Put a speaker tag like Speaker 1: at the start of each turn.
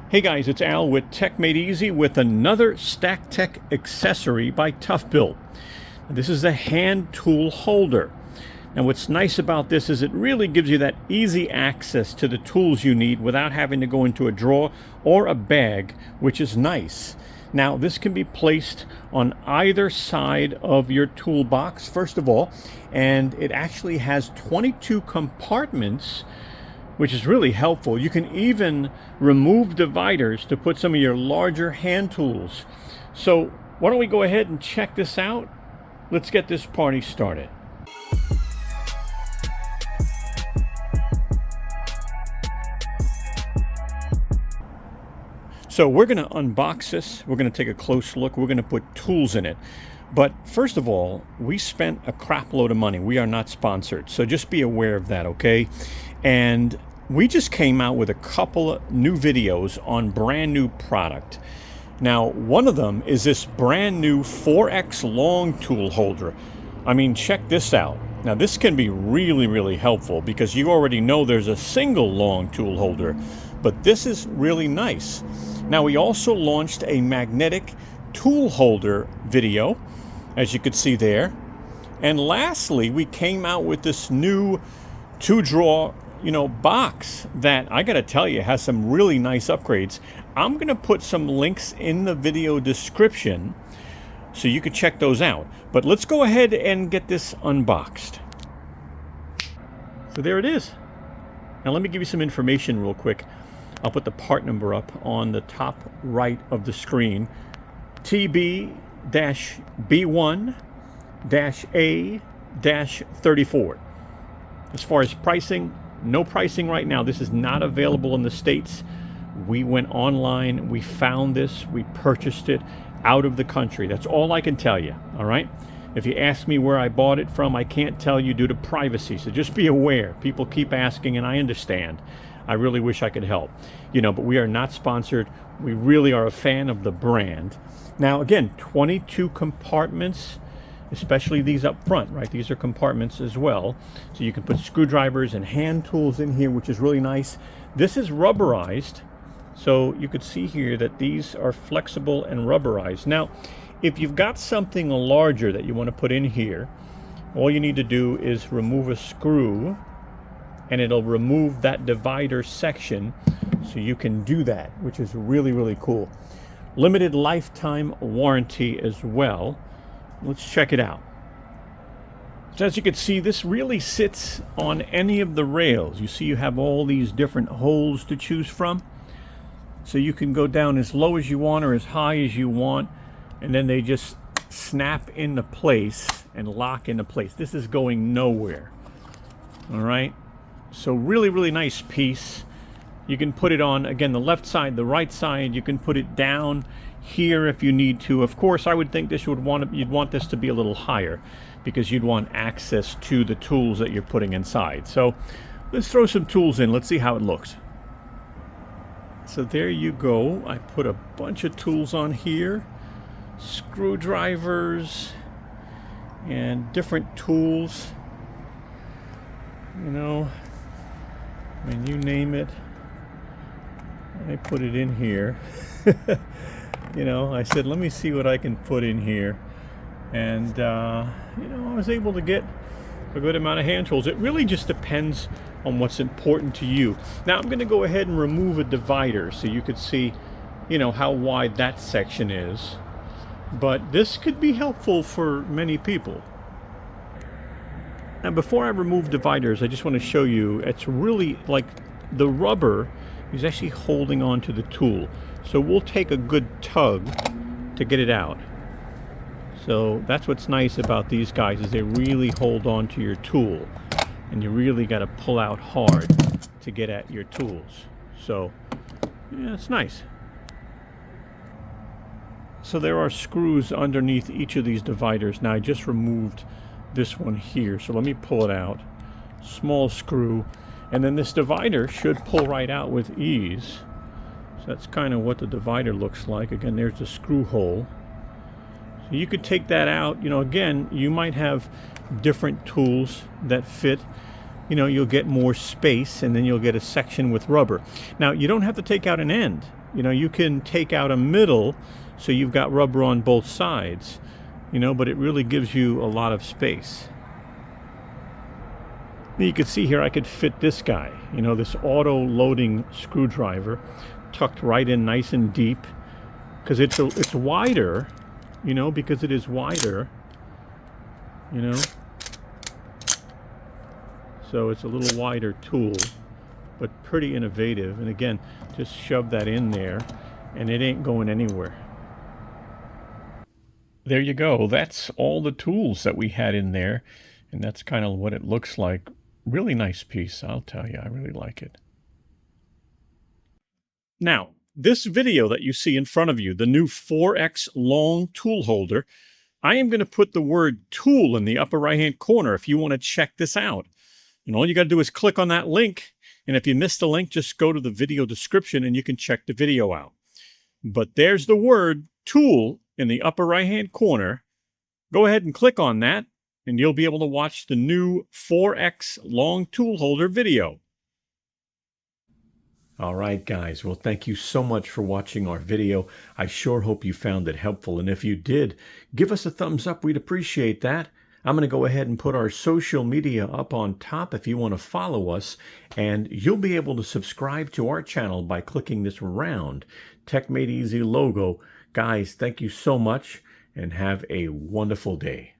Speaker 1: Hey guys, it's Al with Techmadeezy with another StackTech accessory by ToughBuilt. This is a hand tool holder. And what's nice about this is it really gives you that easy access to the tools you need without having to go into a drawer or a bag, which is nice. Now, this can be placed on either side of your toolbox, first of all, and it actually has 22 compartments, which is really helpful. You can even remove dividers to put some of your larger hand tools. So why don't we go ahead and check this out? Let's get this party started. So we're going to unbox this. We're going to take a close look. We're going to put tools in it. But first of all, we spent a crap load of money. We are not sponsored, so just be aware of that, okay? And we just came out with a couple of new videos on brand new product. Now, one of them is this brand new 4X long tool holder. I mean, check this out. Now, this can be really, really helpful because you already know there's a single long tool holder, but this is really nice. Now, we also launched a magnetic tool holder video, as you could see there. And lastly, we came out with this new 2-drawer, box that I gotta tell you has some really nice upgrades. I'm gonna put some links in the video description so you can check those out. But let's go ahead and get this unboxed. So there it is. Now let me give you some information real quick. I'll put the part number up on the top right of the screen. TB-B1-A-34. As far as pricing, no pricing right now. This is not available in the States. We went online, we found this, we purchased it out of the country. That's all I can tell you, all right? If you ask me where I bought it from, I can't tell you due to privacy, so just be aware. People keep asking, and I understand. I really wish I could help. But we are not sponsored. We really are a fan of the brand. Now, again, 22 compartments, especially these up front, right? These are compartments as well. So you can put screwdrivers and hand tools in here, which is really nice. This is rubberized. So you could see here that these are flexible and rubberized. Now, if you've got something larger that you want to put in here, all you need to do is remove a screw and it'll remove that divider section. So you can do that, which is really, really cool. Limited lifetime warranty as well. Let's check it out. So as you can see, this really sits on any of the rails. You see you have all these different holes to choose from. So you can go down as low as you want or as high as you want, and then they just snap into place and lock into place. This is going nowhere. All right. So really, really nice piece. You can put it on, again, the left side, the right side. You can put it down here if you need to. Of course, I would think you'd want this to be a little higher because you'd want access to the tools that you're putting inside. So let's throw some tools in. Let's see how it looks. So there you go. I put a bunch of tools on here. Screwdrivers and different tools. You name it. I put it in here. I said, let me see what I can put in here. And, I was able to get a good amount of hand tools. It really just depends on what's important to you. Now, I'm going to go ahead and remove a divider so you could see, how wide that section is. But this could be helpful for many people. Now, before I remove dividers, I just want to show you, it's really like the rubber is actually holding on to the tool. So we'll take a good tug to get it out. So that's what's nice about these guys is they really hold on to your tool. And you really got to pull out hard to get at your tools. So, yeah, it's nice. So there are screws underneath each of these dividers. Now I just removed this one here. So let me pull it out. Small screw. And then this divider should pull right out with ease. So that's kind of what the divider looks like. Again, there's the screw hole. So you could take that out. Again, you might have different tools that fit you know, you'll get more space, and then you'll get a section with rubber. Now, you don't have to take out an end. You know, you can take out a middle, so you've got rubber on both sides, you know, but it really gives you a lot of space. You can see here I could fit this guy, you know, this auto loading screwdriver tucked right in nice and deep, because it's wider, you know, because it is wider, you know. So it's a little wider tool, but pretty innovative. And again, just shove that in there and it ain't going anywhere. There you go. That's all the tools that we had in there. And that's kind of what it looks like. Really nice piece, I'll tell you. I really like it. Now, this video that you see in front of you, the new 4X long tool holder, I am going to put the word tool in the upper right-hand corner if you want to check this out. And all you got to do is click on that link. And if you missed the link, just go to the video description and you can check the video out. But there's the word tool in the upper right-hand corner. Go ahead and click on that, and you'll be able to watch the new 4X long tool holder video. All right, guys. Well, thank you so much for watching our video. I sure hope you found it helpful. And if you did, give us a thumbs up. We'd appreciate that. I'm going to go ahead and put our social media up on top if you want to follow us. And you'll be able to subscribe to our channel by clicking this round Tech Made Easy logo. Guys, thank you so much and have a wonderful day.